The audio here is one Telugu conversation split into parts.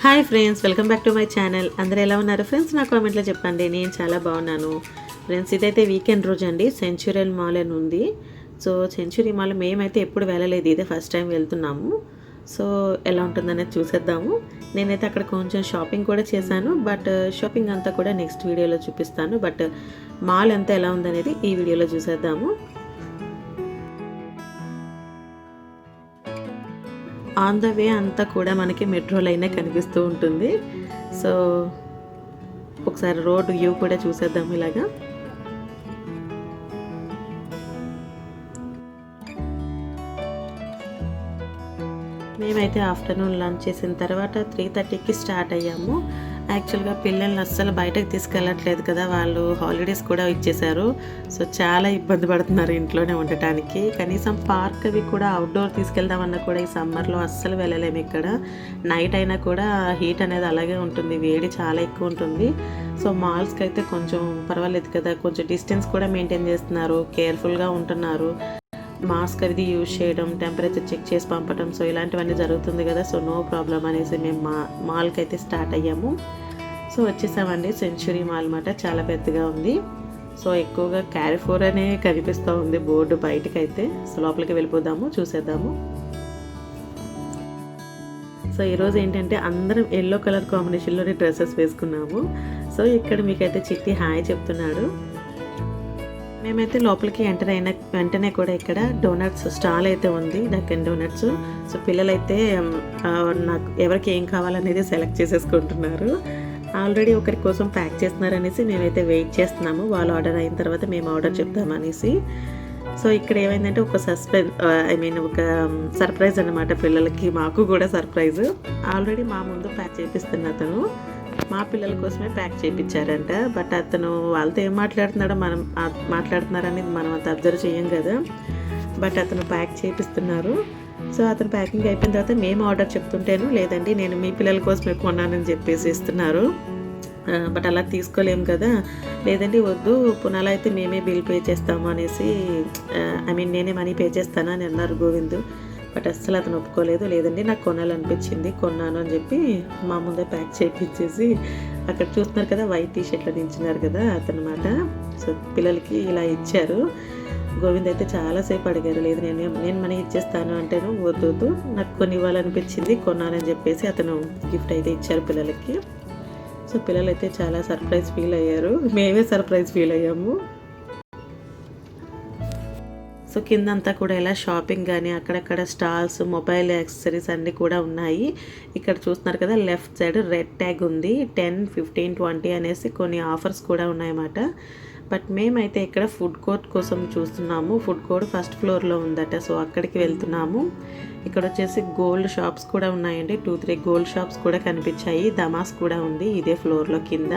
Hi friends, welcome back to my channel. అందరూ ఎలా ఉన్నారు ఫ్రెండ్స్? నా కామెంట్లో చెప్పండి. నేను చాలా బాగున్నాను ఫ్రెండ్స్. ఇదైతే వీకెండ్ రోజు అండి. సెంచురియల్ మాల్ అని ఉంది. సో సెంచురీ మాల్ మేమైతే ఎప్పుడు వెళ్ళలేదు, ఇదే ఫస్ట్ టైం వెళ్తున్నాము. సో ఎలా ఉంటుందనేది చూసేద్దాము. నేనైతే అక్కడ కొంచెం షాపింగ్ కూడా చేశాను, బట్ షాపింగ్ అంతా కూడా నెక్స్ట్ వీడియోలో చూపిస్తాను. బట్ మాల్ అంతా ఎలా ఉందనేది ఈ వీడియోలో చూసేద్దాము. ఆన్ ద వే అంతా కూడా మనకి మెట్రో లైనే కనిపిస్తూ ఉంటుంది. సో ఒకసారి రోడ్ వ్యూ కూడా చూసేద్దాం. ఇలాగా మేమైతే ఆఫ్టర్నూన్ లంచ్ చేసిన తర్వాత 3:30కి స్టార్ట్ అయ్యాము. యాక్చువల్గా పిల్లల్ని అస్సలు బయటకు తీసుకెళ్ళట్లేదు కదా, వాళ్ళు హాలిడేస్ కూడా ఇచ్చేశారు. సో చాలా ఇబ్బంది పడుతున్నారు ఇంట్లోనే ఉండటానికి. కనీసం పార్క్ అవి కూడా అవుట్డోర్ తీసుకెళ్దామన్నా కూడా ఈ సమ్మర్లో అస్సలు వెళ్ళలేము. ఇక్కడ నైట్ అయినా కూడా హీట్ అనేది అలాగే ఉంటుంది, వేడి చాలా ఎక్కువ ఉంటుంది. సో మాల్స్కి అయితే కొంచెం పర్వాలేదు కదా, కొంచెం డిస్టెన్స్ కూడా మెయింటైన్ చేస్తున్నారు, కేర్ఫుల్గా ఉంటున్నారు. మాస్క్ అది యూజ్ చేయడం, టెంపరేచర్ చెక్ చేసి పంపడం, సో ఇలాంటివన్నీ జరుగుతుంది కదా. సో నో ప్రాబ్లం అనేసి మేము మాల్కి అయితే స్టార్ట్ అయ్యాము. సో వచ్చేసామండి. సెంచురీ మాల్ అన్నమాట, చాలా పెద్దగా ఉంది. సో ఎక్కువగా క్యారిఫోర్ అనే కనిపిస్తూ ఉంది బోర్డు బయటకైతే. సో లోపలికి వెళ్ళిపోదాము, చూసేద్దాము. సో ఈరోజు ఏంటంటే అందరం ఎల్లో కలర్ కాంబినేషన్లోనే డ్రెస్సెస్ వేసుకున్నాము. సో ఇక్కడ మీకైతే చిట్టి హాయ్ చెప్తున్నాడు. మేమైతే లోపలికి ఎంటర్ అయిన వెంటనే కూడా ఇక్కడ డోనట్స్ స్టాల్ అయితే ఉంది, డక్కన్ డోనట్స్. సో పిల్లలైతే నాకు ఎవరికి ఏం కావాలనేది సెలెక్ట్ చేసేసుకుంటున్నారు. ఆల్రెడీ ఒకరి కోసం ప్యాక్ చేస్తున్నారు అనేసి మేమైతే వెయిట్ చేస్తున్నాము. వాళ్ళు ఆర్డర్ అయిన తర్వాత మేము ఆర్డర్ చెప్తామనేసి. సో ఇక్కడ ఏమైందంటే ఒక ఒక సర్ప్రైజ్ అన్నమాట పిల్లలకి, మాకు కూడా సర్ప్రైజ్. ఆల్రెడీ మా ముందు ప్యాక్ చేపిస్తున్న అతను మా పిల్లల కోసమే ప్యాక్ చేయించారంట. బట్ అతను వాళ్ళతో ఏం మాట్లాడుతున్నాడో మాట్లాడుతున్నారనేది మనం అంత అబ్జర్వ్ చేయం కదా. బట్ అతను ప్యాక్ చేపిస్తున్నారు. సో అతను ప్యాకింగ్ అయిపోయిన తర్వాత మేము ఆర్డర్ చెప్తుంటేను, లేదండి నేను మీ పిల్లల కోసమే కొన్నానని చెప్పేసి ఇస్తున్నారు. బట్ అలా తీసుకోలేము కదా. లేదండి వద్దు, పునాల అయితే మేమే బిల్ పే చేస్తాము అనేసి, నేనే మనీ పే చేస్తాను అని అన్నారు గోవింద్. బట్ అస్సలు అతను ఒప్పుకోలేదు. లేదండి నాకు కొనాలనిపించింది, కొన్నాను అని చెప్పి మా ముందే ప్యాక్ చేయించేసి, అక్కడ చూస్తున్నారు కదా వైట్ టీషర్ట్లో దించినారు కదా అతనమాట. సో పిల్లలకి ఇలా ఇచ్చారు. గోవింద్ అయితే చాలాసేపు అడిగారు, లేదు నేను మనీ ఇచ్చేస్తాను అంటేను, వద్దు నాకు కొని ఇవ్వాలనిపించింది, కొన్నానని చెప్పేసి అతను గిఫ్ట్ అయితే ఇచ్చారు పిల్లలకి. సో పిల్లలైతే చాలా సర్ప్రైజ్ ఫీల్ అయ్యారు, మేమే సర్ప్రైజ్ ఫీల్ అయ్యాము. సో కిందంతా కూడా ఇలా షాపింగ్ కానీ అక్కడక్కడ స్టాల్స్, మొబైల్ యాక్సెసరీస్ అన్నీ కూడా ఉన్నాయి. ఇక్కడ చూస్తున్నారు కదా లెఫ్ట్ సైడ్ రెడ్ ట్యాగ్ ఉంది, 10, 15, 20 అనేసి కొన్ని ఆఫర్స్ కూడా ఉన్నాయన్నమాట. బట్ మేమైతే ఇక్కడ ఫుడ్ కోర్ట్ కోసం చూస్తున్నాము. ఫుడ్ కోర్ట్ ఫస్ట్ ఫ్లోర్లో ఉందట, సో అక్కడికి వెళ్తున్నాము. ఇక్కడ వచ్చేసి గోల్డ్ షాప్స్ కూడా ఉన్నాయండి, 2-3 గోల్డ్ షాప్స్ కూడా కనిపించాయి. దమాస్ కూడా ఉంది ఇదే ఫ్లోర్లో కింద.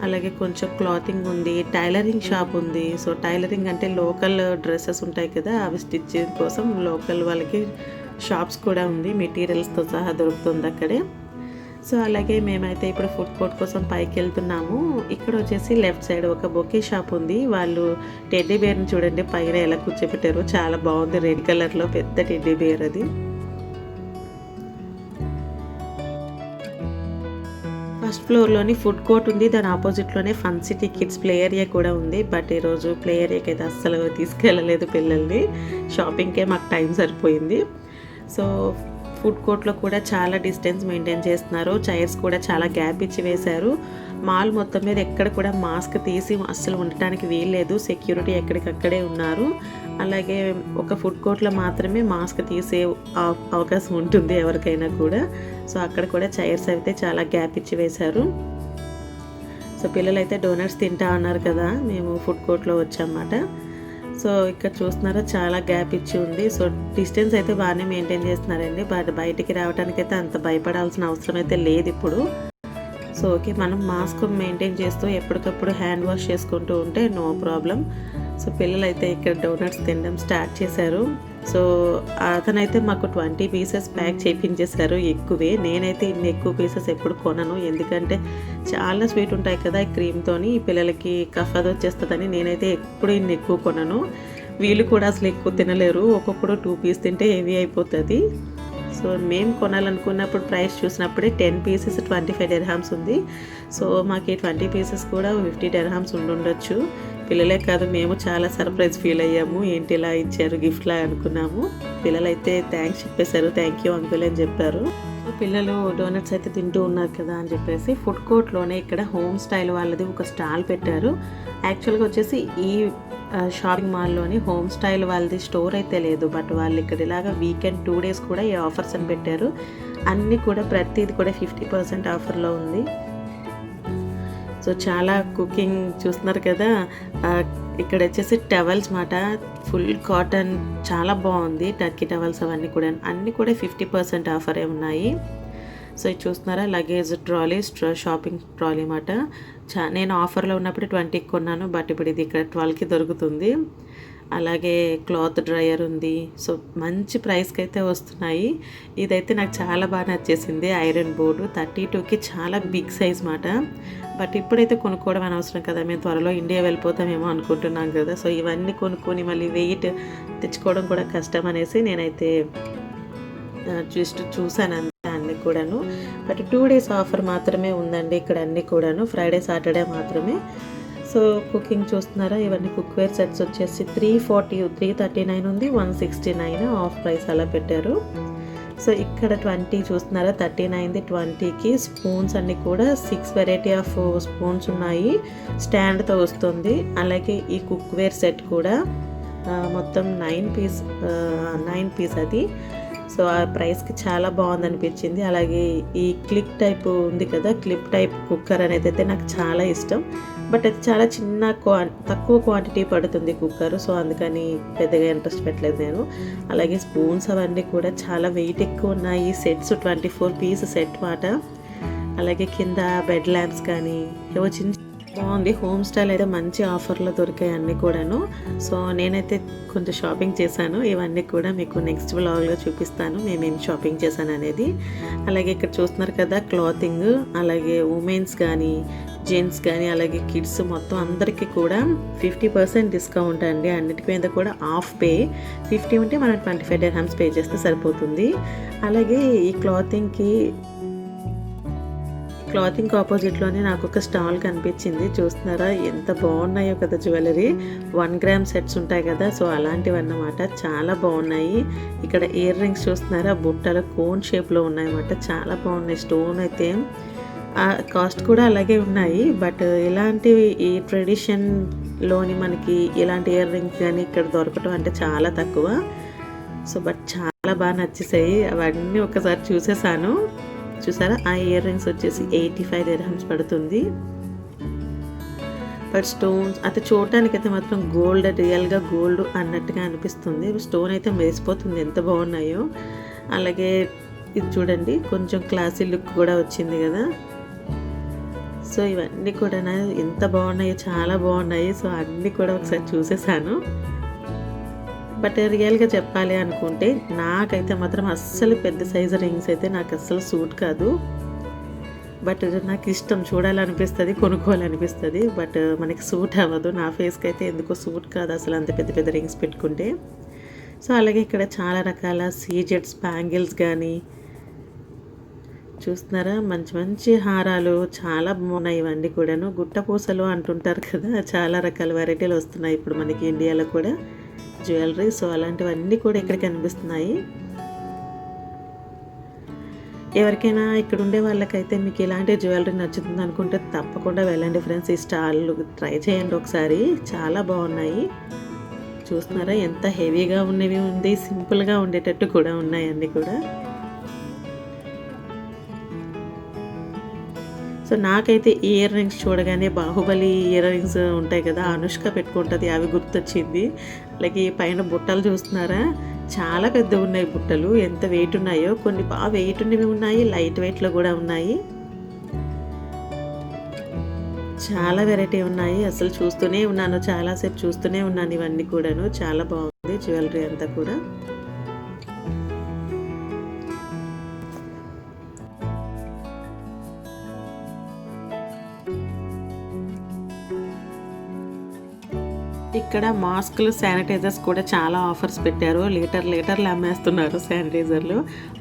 అలాగే కొంచెం క్లాతింగ్ ఉంది, టైలరింగ్ షాప్ ఉంది. సో టైలరింగ్ అంటే లోకల్ డ్రెస్సెస్ ఉంటాయి కదా, అవి స్టిచ్చింగ్ కోసం లోకల్ వాళ్ళకి షాప్స్ కూడా ఉంది, మెటీరియల్స్తో సహా దొరుకుతుంది అక్కడే. సో అలాగే మేమైతే ఇప్పుడు ఫుడ్ కోర్ట్ కోసం పైకి వెళ్తున్నాము. ఇక్కడ వచ్చేసి లెఫ్ట్ సైడ్ ఒక బొకే షాప్ ఉంది. వాళ్ళు టెడ్డీ బేర్ని చూడండి పైన ఎలా కూర్చోబెట్టారు, చాలా బాగుంది, రెడ్ కలర్లో పెద్ద టెడ్డీ బేర్ అది. ఫస్ట్ ఫ్లోర్లోని ఫుడ్ కోర్ట్ ఉంది, దాని ఆపోజిట్లోనే fun city kids play area కూడా ఉంది. బట్ ఈరోజు ప్లే ఏరియాకి అయితే అస్సలు తీసుకెళ్ళలేదు పిల్లల్ని, షాపింగ్కే మాకు టైం సరిపోయింది. సో ఫుడ్ కోర్ట్లో కూడా చాలా డిస్టెన్స్ మెయింటైన్ చేస్తున్నారు, చైర్స్ కూడా చాలా గ్యాప్ ఇచ్చి వేశారు. మాల్ మొత్తం మీద ఎక్కడ కూడా మాస్క్ తీసి అస్సలు ఉండటానికి వీల్లేదు, సెక్యూరిటీ ఎక్కడికక్కడే ఉన్నారు. అలాగే ఒక ఫుడ్ కోర్ట్లో మాత్రమే మాస్క్ తీసే అవకాశం ఉంటుంది ఎవరికైనా కూడా. సో అక్కడ కూడా చైర్స్ అయితే చాలా గ్యాప్ ఇచ్చి వేశారు. సో పిల్లలైతే డోనట్స్ తింటా ఉన్నారు కదా, మేము ఫుడ్ కోర్ట్లో వచ్చామన్నమాట. సో ఇక్కడ చూస్తున్నారా చాలా గ్యాప్ ఇచ్చి ఉంది. సో డిస్టెన్స్ అయితే బాగానే మెయింటైన్ చేస్తున్నారండి, బట్ బయటికి రావడానికి అయితే అంత భయపడాల్సిన అవసరం అయితే లేదు ఇప్పుడు. సో ఓకే, మనం మాస్క్ మెయింటైన్ చేస్తూ ఎప్పటికప్పుడు హ్యాండ్ వాష్ చేసుకుంటూ ఉంటే నో ప్రాబ్లం. సో పిల్లలైతే ఇక్కడ డోనట్స్ తినడం స్టార్ట్ చేశారు. సో అతనైతే మాకు 20 పీసెస్ ప్యాక్ చేయించేశారు, ఎక్కువే. నేనైతే ఇన్ని ఎక్కువ పీసెస్ ఎప్పుడు కొనను, ఎందుకంటే చాలా స్వీట్ ఉంటాయి కదా క్రీమ్తోని, పిల్లలకి కఫ్ అది వచ్చేస్తుందని నేనైతే ఎప్పుడు ఇన్ని ఎక్కువ కొనను. వీళ్ళు కూడా అసలు ఎక్కువ తినలేరు, ఒక్కొక్కడు 2 పీస్ తింటే హెవీ అయిపోతుంది. సో సో మేము కొనాలనుకున్నప్పుడు ప్రైస్ చూసినప్పుడే 10 పీసెస్ 25 dirhams ఉంది. సో మాకు ఈ 20 పీసెస్ కూడా 50 dirhams ఉండుండొచ్చు. పిల్లలే కాదు మేము చాలా సర్ప్రైజ్ ఫీల్ అయ్యాము. ఏంటి ఇలా ఇచ్చారు గిఫ్ట్లా అనుకున్నాము. పిల్లలైతే థ్యాంక్స్ చెప్పేశారు. థ్యాంక్ యూ అంకుల్ అని చెప్పారు. సో పిల్లలు డోనట్స్ అయితే తింటూ ఉన్నారు కదా అని చెప్పేసి ఫుడ్ కోర్ట్లోనే ఇక్కడ హోమ్ స్టైల్ వాళ్ళది ఒక స్టాల్ పెట్టారు. యాక్చువల్గా వచ్చేసి ఈ షాపింగ్ మాల్లోని హోమ్ స్టైల్ వాళ్ళది స్టోర్ అయితే లేదు, బట్ వాళ్ళు ఇక్కడ ఇలాగా వీకెండ్ 2 days కూడా ఈ ఆఫర్స్ అని పెట్టారు. అన్నీ కూడా ప్రతిది కూడా 50% ఆఫర్లో ఉంది. సో చాలా కుకింగ్ చూస్తున్నారు కదా. ఇక్కడ వచ్చేసి టవల్స్ మాట ఫుల్ కాటన్ చాలా బాగుంది. టర్కీ టవల్స్ అవన్నీ కూడా అన్నీ కూడా 50% ఆఫరే ఉన్నాయి. సో ఇది చూస్తున్నారా లగేజ్ ట్రాలీ షాపింగ్ ట్రాలీ మాట. నేను ఆఫర్లో ఉన్నప్పుడు 20కి కొన్నాను, బట్ ఇప్పుడు ఇది ఇక్కడ 12కి దొరుకుతుంది. అలాగే క్లాత్ డ్రయర్ ఉంది. సో మంచి ప్రైస్కి అయితే వస్తున్నాయి. ఇదైతే నాకు చాలా బాగా నచ్చేసింది. ఐరన్ బోర్డు 32కి చాలా బిగ్ సైజ్ మాట. బట్ ఇప్పుడైతే కొనుక్కోవడం అనవసరం కదా, మేము త్వరలో ఇండియా వెళ్ళిపోతామేమో అనుకుంటున్నాం కదా. సో ఇవన్నీ కొనుక్కొని మళ్ళీ వెయిట్ తెచ్చుకోవడం కూడా కష్టం అనేసి నేనైతే జస్ట్ చూసాను అన్నీ కూడాను. బట్ 2 days ఆఫర్ మాత్రమే ఉందండి ఇక్కడ అన్నీ కూడాను, ఫ్రైడే సాటర్డే మాత్రమే. సో కుకింగ్ చూస్తున్నారా, ఇవన్నీ కుక్వేర్ సెట్స్ వచ్చేసి 340 339 ఉంది, 169 ఆఫ్ ప్రైస్ అలా పెట్టారు. సో ఇక్కడ 20 చూస్తున్నారా 39ది 20కి స్పూన్స్ అన్నీ కూడా 6 వెరైటీ ఆఫ్ స్పూన్స్ ఉన్నాయి, స్టాండ్తో వస్తుంది. అలాగే ఈ కుక్వేర్ సెట్ కూడా మొత్తం 9 పీస్ అది. సో ఆ ప్రైస్కి చాలా బాగుంది అనిపించింది. అలాగే ఈ క్లిక్ టైప్ ఉంది కదా, క్లిప్ టైప్ కుక్కర్ అనేది అయితే నాకు చాలా ఇష్టం. బట్ అది చాలా తక్కువ క్వాంటిటీ పడుతుంది కుక్కర్, సో అందుకని పెద్దగా ఇంట్రెస్ట్ పెట్టలేదు నేను. అలాగే స్పూన్స్ అవన్నీ కూడా చాలా వెయిట్ ఎక్కువ ఉన్నాయి. సెట్స్ 24 పీస్ సెట్ మాట. అలాగే కింద బెడ్ ల్యాంప్స్ కానీ ఏవో చిన్న బాగుంది. హోమ్ స్టైల్ అయితే మంచి ఆఫర్లో దొరికాయి అన్నీ కూడాను. సో నేనైతే కొంచెం షాపింగ్ చేశాను. ఇవన్నీ కూడా మీకు నెక్స్ట్ వ్లాగ్లో చూపిస్తాను మేమేం షాపింగ్ చేశాను అనేది. అలాగే ఇక్కడ చూస్తున్నారు కదా క్లాతింగ్, అలాగే ఉమెన్స్ కానీ జెంట్స్ కానీ అలాగే కిడ్స్ మొత్తం అందరికీ కూడా 50% డిస్కౌంట్ అండి. అన్నిటి మీద కూడా ఆఫ్ పే. 50 ఉంటే మనం 25 dirhams పే చేస్తే సరిపోతుంది. అలాగే ఈ క్లాతింగ్ ఆపోజిట్లోనే నాకు ఒక స్టాల్ కనిపించింది. చూస్తున్నారా ఎంత బాగున్నాయో కదా జ్యువెలరీ. 1 gram సెట్స్ ఉంటాయి కదా, సో అలాంటివి అన్నమాట. చాలా బాగున్నాయి. ఇక్కడ ఇయర్ రింగ్స్ చూస్తున్నారా బుట్టలు కోన్ షేప్లో ఉన్నాయన్నమాట. చాలా బాగున్నాయి. స్టోన్ అయితే కాస్ట్ కూడా అలాగే ఉన్నాయి. బట్ ఇలాంటివి ఈ ట్రెడిషన్లోని మనకి ఇలాంటి ఇయర్ రింగ్స్ కానీ ఇక్కడ దొరకటం అంటే చాలా తక్కువ. సో బట్ చాలా బాగా నచ్చేసాయి. అవన్నీ ఒకసారి చూసేసాను. చూసారా ఆ ఇయర్ రింగ్స్ వచ్చేసి 85 dirhams పడుతుంది. బట్ స్టోన్స్ అయితే చూడటానికైతే మాత్రం గోల్డ్, రియల్గా గోల్డ్ అన్నట్టుగా అనిపిస్తుంది. స్టోన్ అయితే మెరిసిపోతుంది, ఎంత బాగున్నాయో. అలాగే ఇది చూడండి కొంచెం క్లాసీ లుక్ కూడా వచ్చింది కదా. సో ఇవన్నీ కూడా ఎంత బాగున్నాయో, చాలా బాగున్నాయి. సో అన్నీ కూడా ఒకసారి చూసేసాను. బట్ రియల్గా చెప్పాలి అనుకుంటే నాకైతే మాత్రం అస్సలు పెద్ద సైజు రింగ్స్ అయితే నాకు అస్సలు సూట్ కాదు. బట్ నాకు ఇష్టం, చూడాలనిపిస్తుంది, కొనుక్కోవాలనిపిస్తుంది. బట్ మనకి సూట్ అవ్వదు. నా ఫేస్కి అయితే ఎందుకో సూట్ కాదు అసలు అంత పెద్ద పెద్ద రింగ్స్ పెట్టుకుంటే. సో అలాగే ఇక్కడ చాలా రకాల సీజెట్స్ బ్యాంగిల్స్ కానీ చూస్తున్నారా, మంచి మంచి హారాలు చాలా బాగున్నాయి. ఇవన్నీ కూడాను గుట్టపూసలు అంటుంటారు కదా, చాలా రకాల వెరైటీలు వస్తున్నాయి ఇప్పుడు మనకి ఇండియాలో కూడా జ్యువెలరీ. సో అలాంటివన్నీ కూడా ఇక్కడ కనిపిస్తున్నాయి. ఎవరికైనా ఇక్కడ ఉండే వాళ్ళకైతే మీకు ఇలాంటి జ్యువెలరీ నచ్చుతుంది అనుకుంటే తప్పకుండా వెళ్ళండి ఫ్రెండ్స్. ఈ స్టాల్ ట్రై చేయండి ఒకసారి, చాలా బాగున్నాయి. చూస్తున్నారా ఎంత హెవీగా ఉన్నవి ఉంది, సింపుల్గా ఉండేటట్టు కూడా ఉన్నాయి అన్నీ కూడా. సో నాకైతే ఈ ఇయర్ రింగ్స్ చూడగానే బాహుబలి ఇయర్ రింగ్స్ ఉంటాయి కదా, అనుష్క పెట్టుకుంటుంది, అవి గుర్తొచ్చింది. అలాగే పైన బుట్టలు చూస్తున్నారా, చాలా పెద్దగా ఉన్నాయి బుట్టలు. ఎంత వెయిట్ ఉన్నాయో, కొన్ని బాగా వెయిట్ ఉన్నవి ఉన్నాయి, లైట్ వెయిట్లో కూడా ఉన్నాయి. చాలా వెరైటీ ఉన్నాయి. అసలు చూస్తూనే ఉన్నాను, చాలాసేపు చూస్తూనే ఉన్నాను ఇవన్నీ కూడాను. చాలా బాగుంది జ్యువెలరీ అంతా కూడా. ఇక్కడ ఇక్కడ మాస్కులు, శానిటైజర్స్ కూడా చాలా ఆఫర్స్ పెట్టారు. లీటర్లు అమ్మేస్తున్నారు శానిటైజర్లు.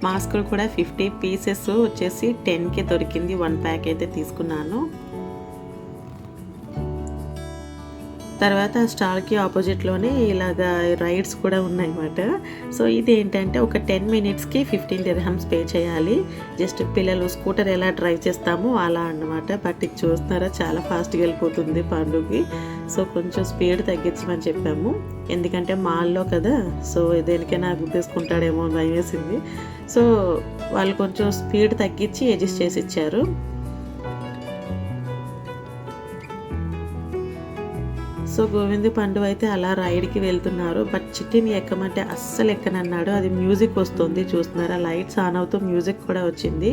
మాస్కులు కూడా 50 పీసెస్ వచ్చేసి 10కి దొరికింది. 1 ప్యాక్ అయితే తీసుకున్నాను. తర్వాత స్టాల్కి ఆపోజిట్లోనే ఇలాగా రైడ్స్ కూడా ఉన్నాయన్నమాట. సో ఇది ఏంటంటే ఒక 10 మినిట్స్కి 15 dirhams పే చేయాలి. జస్ట్ పిల్లలు స్కూటర్ ఎలా డ్రైవ్ చేస్తామో అలా అన్నమాట. బట్ ఇది చూస్తున్నారా చాలా ఫాస్ట్గా వెళ్ళిపోతుంది పండుగకి. సో కొంచెం స్పీడ్ తగ్గించమని చెప్పాము, ఎందుకంటే మాల్లో కదా. సో దేనికైనా గుర్తేసుకుంటాడేమో అని భయం వేసింది. సో వాళ్ళు కొంచెం స్పీడ్ తగ్గించి అడ్జస్ట్ చేసి ఇచ్చారు. సో గోవింద్ పండు అయితే అలా రైడ్కి వెళ్తున్నారు. బట్ చిట్టిని ఎక్కమంటే అస్సలు ఎక్కనన్నాడు. అది మ్యూజిక్ వస్తుంది చూస్తున్నారా, లైట్స్ ఆన్ అవుతూ మ్యూజిక్ కూడా వచ్చింది.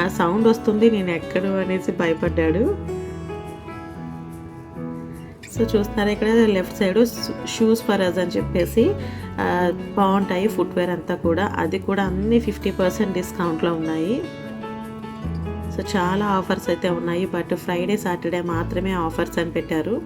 ఆ సౌండ్ వస్తుంది, నేను ఎక్కను అనేసి భయపడ్డాడు. సో చూస్తున్నారా ఇక్కడ left side shoes for us అని చెప్పేసి బాగుంటాయి ఫుట్వేర్ అంతా కూడా. అది కూడా అన్ని 50% డిస్కౌంట్లో ఉన్నాయి. సో చాలా ఆఫర్స్ అయితే ఉన్నాయి. బట్ ఫ్రైడే సాటర్డే మాత్రమే ఆఫర్స్ అని పెట్టారు.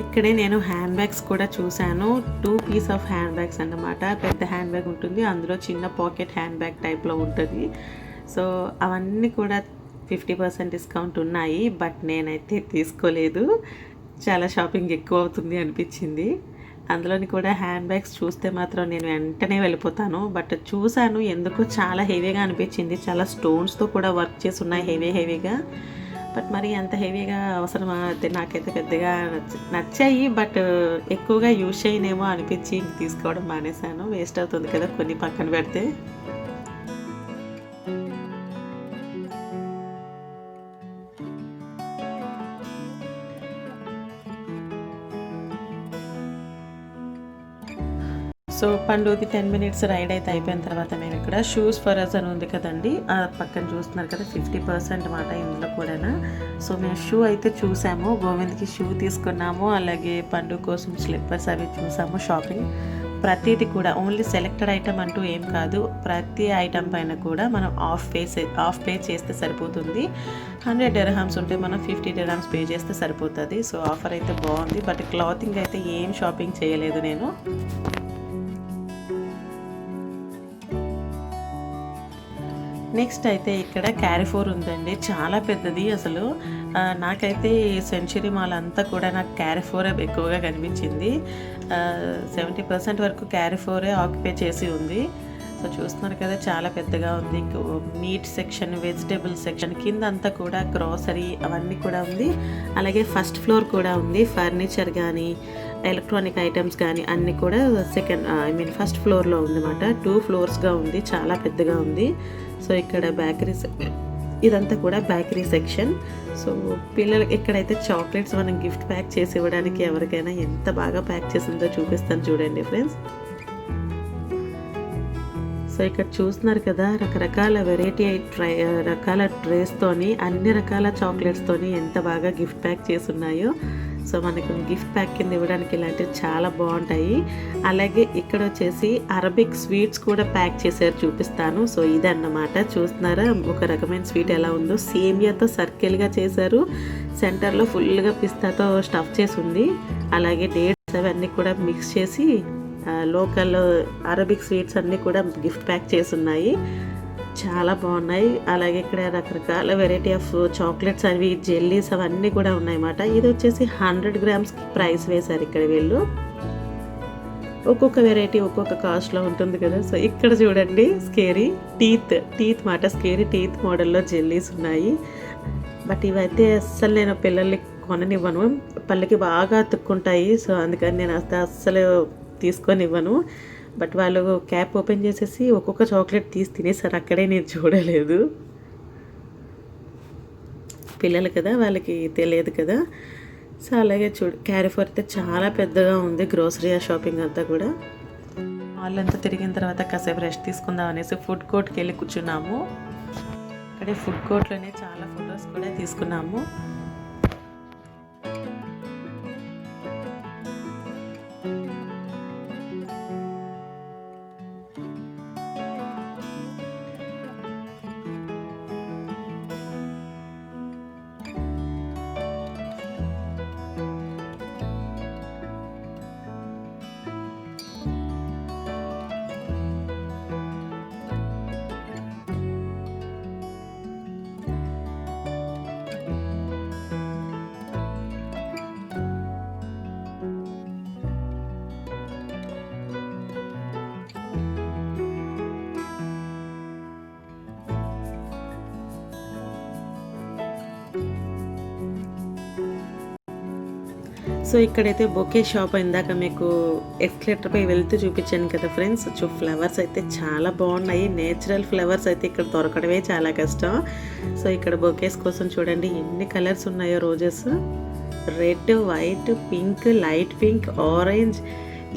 ఇక్కడే నేను హ్యాండ్ బ్యాగ్స్ కూడా చూశాను. 2 పీస్ ఆఫ్ హ్యాండ్ బ్యాగ్స్ అన్నమాట. పెద్ద హ్యాండ్ బ్యాగ్ ఉంటుంది, అందులో చిన్న పాకెట్ హ్యాండ్ బ్యాగ్ టైప్లో ఉంటుంది. సో అవన్నీ కూడా 50% డిస్కౌంట్ ఉన్నాయి. బట్ నేనైతే తీసుకోలేదు, చాలా షాపింగ్ ఎక్కువ అవుతుంది అనిపించింది. అందులోని కూడా హ్యాండ్ బ్యాగ్స్ చూస్తే మాత్రం నేను వెంటనే వెళ్ళిపోతాను. బట్ చూశాను, ఎందుకో చాలా హెవీగా అనిపించింది. చాలా స్టోన్స్తో కూడా వర్క్ చేసి ఉన్నాయి హెవీగా. బట్ మరి అంత హెవీగా అవసరమా అయితే నాకైతే పెద్దగా నచ్చాయి. బట్ ఎక్కువగా యూజ్ చేయనేమో అనిపించి తీసుకోవడం మానేశాను. వేస్ట్ అవుతుంది కదా కొన్ని పక్కన పెడితే. సో పండుగకి 10 మినిట్స్ రైడ్ అయితే అయిపోయిన తర్వాత మేము ఇక్కడ షూస్ ఫర్ అస్ అని ఉంది కదండి, ఆ పక్కన చూస్తున్నారు కదా 50% మాట ఇందులో కూడా. సో మేము షూ అయితే చూసాము, గోవింద్కి షూ తీసుకున్నాము, అలాగే పండుగ కోసం స్లిప్పర్స్ అవి చూసాము. షాపింగ్ ప్రతిది కూడా ఓన్లీ సెలెక్టెడ్ ఐటమ్ అంటూ ఏం కాదు, ప్రతి ఐటమ్ పైన కూడా మనం ఆఫ్ పే చేస్తే సరిపోతుంది. 100 dirhams ఉంటే మనం 50 dirhams పే చేస్తే సరిపోతుంది. సో ఆఫర్ అయితే బాగుంది. బట్ క్లాతింగ్ అయితే ఏం షాపింగ్ చేయలేదు నేను. నెక్స్ట్ అయితే ఇక్కడ క్యారిఫోర్ ఉందండి, చాలా పెద్దది అసలు. నాకైతే సెంచురీ మాల్ అంతా కూడా నాకు క్యారిఫోరే ఎక్కువగా కనిపించింది. 70% వరకు క్యారిఫోరే ఆక్యుపై చేసి ఉంది. సో చూస్తున్నారు కదా చాలా పెద్దగా ఉంది. మీట్ సెక్షన్, వెజిటేబుల్ సెక్షన్, కింద అంతా కూడా గ్రోసరీ అవన్నీ కూడా ఉంది. అలాగే ఫస్ట్ ఫ్లోర్ కూడా ఉంది, ఫర్నిచర్ కానీ ఎలక్ట్రానిక్ ఐటమ్స్ కానీ అన్నీ కూడా ఫస్ట్ ఫ్లోర్లో ఉందన్నమాట. 2 ఫ్లోర్స్గా ఉంది, చాలా పెద్దగా ఉంది. సో ఇక్కడ బేకరీ, ఇదంతా కూడా బేకరీ సెక్షన్. సో పిల్లలకి ఇక్కడైతే చాక్లెట్స్ మనం గిఫ్ట్ ప్యాక్ చేసి ఇవ్వడానికి ఎవరికైనా ఎంత బాగా ప్యాక్ చేసిందో చూపిస్తాను చూడండి ఫ్రెండ్స్. సో ఇక్కడ చూస్తున్నారు కదా రకరకాల రకాల ట్రేస్తోని అన్ని రకాల చాక్లెట్స్తోని ఎంత బాగా గిఫ్ట్ ప్యాక్ చేసి ఉన్నాయో. సో మనకు గిఫ్ట్ ప్యాక్ కింద ఇవ్వడానికి ఇలాంటివి చాలా బాగుంటాయి. అలాగే ఇక్కడ వచ్చేసి అరబిక్ స్వీట్స్ కూడా ప్యాక్ చేశారు, చూపిస్తాను. సో ఇదన్నమాట, చూస్తున్నారా ఒక రకమైన స్వీట్ ఎలా ఉందో, సేమియాతో సర్కిల్గా చేశారు, సెంటర్లో ఫుల్గా పిస్తాతో స్టఫ్ చేసి ఉంది. అలాగే డేట్స్ అవన్నీ కూడా మిక్స్ చేసి లోకల్ అరబిక్ స్వీట్స్ అన్నీ కూడా గిఫ్ట్ ప్యాక్ చేసి ఉన్నాయి, చాలా బాగున్నాయి. అలాగే ఇక్కడ రకరకాల వెరైటీ ఆఫ్ చాక్లెట్స్ అవి జెల్లీస్ అవన్నీ కూడా ఉన్నాయన్నమాట. ఇది వచ్చేసి 100 grams ప్రైస్ వేశారు ఇక్కడ వీళ్ళు. ఒక్కొక్క వెరైటీ ఒక్కొక్క కాస్ట్లో ఉంటుంది కదా. సో ఇక్కడ చూడండి స్కేరీ టీత్ మాట, స్కేరీ టీత్ మోడల్లో జెల్లీస్ ఉన్నాయి. బట్ ఇవైతే అస్సలు నేను పిల్లల్ని కొననివ్వను, పళ్ళకి బాగా అతుక్కుంటాయి. సో అందుకని నేను అస్సలు తీసుకొని ఇవ్వను. బట్ వాళ్ళు క్యాప్ ఓపెన్ చేసేసి ఒక్కొక్క చాక్లెట్ తీసి తినేసారు, అక్కడే నేను చూడలేదు. పిల్లలు కదా, వాళ్ళకి తెలియదు కదా. సో అలాగే క్యారిఫోర్ అయితే చాలా పెద్దగా ఉంది, గ్రోసరీ షాపింగ్ అంతా కూడా. వాళ్ళంతా తిరిగిన తర్వాత కాసేపు రెస్ట్ తీసుకుందాం అనేసి ఫుడ్ కోర్ట్కి వెళ్ళి కూర్చున్నాము. అక్కడే ఫుడ్ కోర్ట్లోనే చాలా ఫొటోస్ కూడా తీసుకున్నాము. సో ఇక్కడైతే బొకే షాప్ ఇందాక మీకు ఎక్స్కలేటర్పై వెళ్తూ చూపించాను కదా ఫ్రెండ్స్. ఫ్లవర్స్ అయితే చాలా బాగున్నాయి. నేచురల్ ఫ్లవర్స్ అయితే ఇక్కడ దొరకడమే చాలా కష్టం. సో ఇక్కడ బొకేస్ కోసం చూడండి ఎన్ని కలర్స్ ఉన్నాయో. Roses red, white, pink, light pink, orange.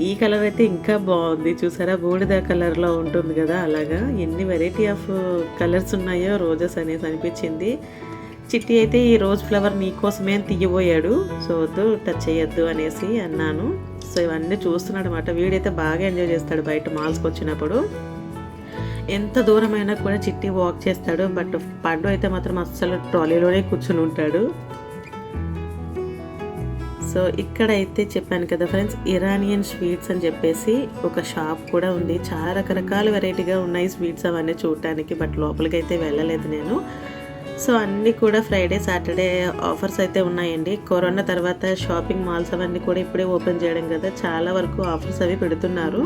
ఈ కలర్ అయితే ఇంకా బాగుంది చూసారా, బూడిద కలర్లో ఉంటుంది కదా, అలాగా ఎన్ని వెరైటీ ఆఫ్ కలర్స్ ఉన్నాయో రోజెస్ అనేసి అనిపించింది. చిట్టి అయితే ఈ రోజ్ ఫ్లవర్ నీకోసమే తీయబోయాడు. సో వద్దు, టచ్ చేయొద్దు అనేసి అన్నాను. సో ఇవన్నీ చూస్తున్నాడు అనమాట. వీడైతే బాగా ఎంజాయ్ చేస్తాడు బయట మాల్స్కి వచ్చినప్పుడు. ఎంత దూరమైనా కూడా చిట్టి వాక్ చేస్తాడు. బట్ పండు అయితే మాత్రం అస్సలు ట్రాలీలోనే కూర్చుని ఉంటాడు. సో ఇక్కడైతే చెప్పాను కదా ఫ్రెండ్స్, ఇరానియన్ స్వీట్స్ అని చెప్పేసి ఒక షాప్ కూడా ఉంది. చాలా రకరకాల వెరైటీగా ఉన్నాయి స్వీట్స్ అవన్నీ చూడటానికి. బట్ లోపలికి అయితే వెళ్ళలేదు నేను. సో అన్నీ కూడా ఫ్రైడే, సాటర్డే ఆఫర్స్ అయితే ఉన్నాయండి. కరోనా తర్వాత షాపింగ్ మాల్స్ అవన్నీ కూడా ఇప్పుడే ఓపెన్ చేయడం కదా, చాలా వరకు ఆఫర్స్ అవి పెడుతున్నారు.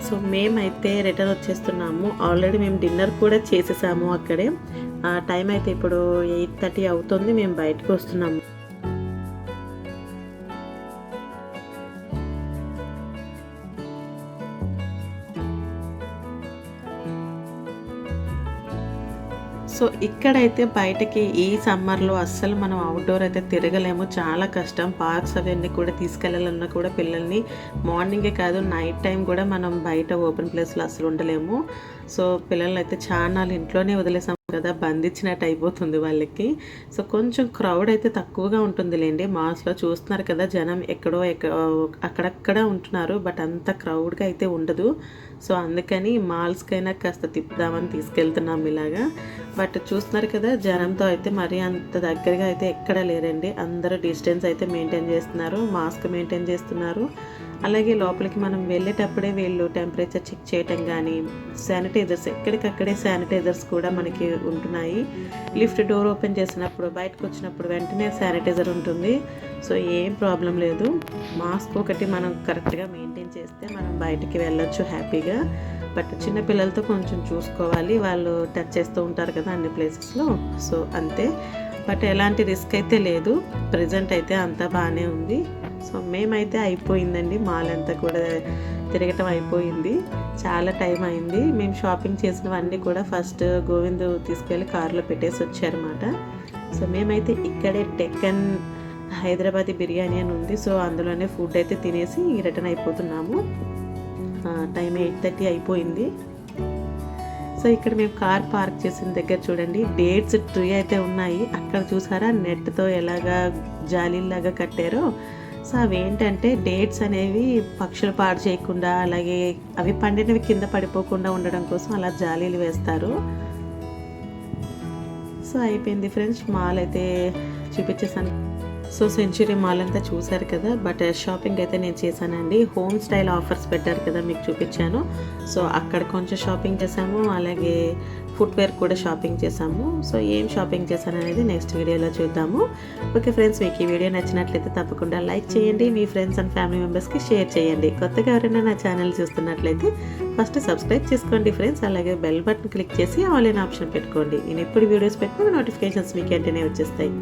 సో మేమైతే రిటర్న్ వచ్చేస్తున్నాము. ఆల్రెడీ మేము డిన్నర్ కూడా చేసేసాము అక్కడే. టైం అయితే ఇప్పుడు 8:30 అవుతుంది. మేము బయటకు వస్తున్నాము. సో ఇక్కడైతే బయటకి ఈ సమ్మర్లో అస్సలు మనం అవుట్డోర్ అయితే తిరగలేము, చాలా కష్టం. పార్క్స్ అవన్నీ కూడా తీసుకెళ్ళాలన్నా కూడా పిల్లల్ని మార్నింగే కాదు నైట్ టైం కూడా మనం బయట ఓపెన్ ప్లేస్లో అస్సలు ఉండలేము. సో పిల్లల్ని అయితే చాలా ఇంట్లోనే వదిలేసాం కదా, బంధించినట్టు అయిపోతుంది వాళ్ళకి. సో కొంచెం క్రౌడ్ అయితే తక్కువగా ఉంటుందిలేండి. మాల్స్లో చూస్తున్నారు కదా, జనం ఎక్కడో అక్కడక్కడ ఉంటున్నారు. బట్ అంత క్రౌడ్గా అయితే ఉండదు. సో అందుకని మాల్స్కైనా కాస్త తిప్పుదామని తీసుకెళ్తున్నాం ఇలాగా. బట్ చూస్తున్నారు కదా, జనంతో అయితే మరీ అంత దగ్గరగా అయితే ఎక్కడ లేరండి. అందరూ డిస్టెన్స్ అయితే మెయింటైన్ చేస్తున్నారు, మాస్క్ మెయింటైన్ చేస్తున్నారు. అలాగే లోపలికి మనం వెళ్ళేటప్పుడే వీళ్ళు టెంపరేచర్ చెక్ చేయటం కానీ, శానిటైజర్స్ ఎక్కడికక్కడే శానిటైజర్స్ కూడా మనకి ఉంటున్నాయి. లిఫ్ట్ డోర్ ఓపెన్ చేసినప్పుడు బయటకు వచ్చినప్పుడు వెంటనే శానిటైజర్ ఉంటుంది. సో ఏం ప్రాబ్లం లేదు. మాస్క్ ఒకటి మనం కరెక్ట్గా మెయింటైన్ చేస్తే మనం బయటికి వెళ్ళొచ్చు హ్యాపీగా. బట్ చిన్నపిల్లలతో కొంచెం చూసుకోవాలి, వాళ్ళు టచ్ చేస్తూ ఉంటారు కదా అన్ని ప్లేసెస్లో. సో అంతే. బట్ ఎలాంటి రిస్క్ అయితే లేదు. ప్రజెంట్ అయితే అంతా బాగానే ఉంది. సో మేమైతే అయిపోయిందండి, మాల్ అంతా కూడా తిరగటం అయిపోయింది. చాలా టైం అయింది. మేము షాపింగ్ చేసినవన్నీ కూడా ఫస్ట్ గోవింద్ తీసుకెళ్ళి కారులో పెట్టేసి వచ్చారన్నమాట. సో మేమైతే ఇక్కడే టెక్కన్ హైదరాబాదీ బిర్యానీ అని ఉంది. సో అందులోనే ఫుడ్ అయితే తినేసి రిటర్న్ అయిపోతున్నాము. టైం 8:30 అయిపోయింది. సో ఇక్కడ మేము కార్ పార్క్ చేసిన దగ్గర చూడండి డేట్స్ ట్రీ అయితే ఉన్నాయి. అక్కడ చూసారా నెట్తో ఎలాగా జాలీలాగా కట్టారో. సో అవి ఏంటంటే డేట్స్ అనేవి పక్షులు పాడు చేయకుండా, అలాగే అవి పండినవి కింద పడిపోకుండా ఉండడం కోసం అలా జాలీలు వేస్తారు. సో అయిపోయింది ఫ్రెండ్స్, మాల్ అయితే చూపించేసాను. సో సెంచురీ మాల్ అంతా చూసారు కదా. బట్ షాపింగ్ అయితే నేను చేశానండి. హోమ్ స్టైల్ ఆఫర్స్ పెట్టారు కదా, మీకు చూపించాను. సో అక్కడ కొంచెం షాపింగ్ చేసాము, అలాగే ఫుట్వేర్ కూడా షాపింగ్ చేసాము. సో ఏం షాపింగ్ చేశాను అనేది నెక్స్ట్ వీడియోలో చూద్దాము. ఓకే ఫ్రెండ్స్, మీకు ఈ వీడియో నచ్చినట్లయితే తప్పకుండా లైక్ చేయండి, మీ ఫ్రెండ్స్ అండ్ ఫ్యామిలీ మెంబర్స్కి షేర్ చేయండి. కొత్తగా ఎవరైనా నా ఛానల్ చూస్తున్నట్లయితే ఫస్ట్ సబ్స్క్రైబ్ చేసుకోండి ఫ్రెండ్స్. అలాగే బెల్ బటన్ క్లిక్ చేసి ఆల్ ఇన్ ఆప్షన్ పెట్టుకోండి. నేను ఎప్పుడు వీడియోస్ పెట్టినా నోటిఫికేషన్స్ మీకు వెంటనే వచ్చేస్తాయి.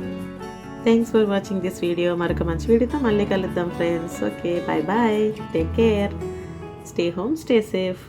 Thanks for watching this video. మరొక మంచి వీడియోతో మళ్ళీ కలుద్దాం friends. Okay, bye bye, take care, stay home, stay safe.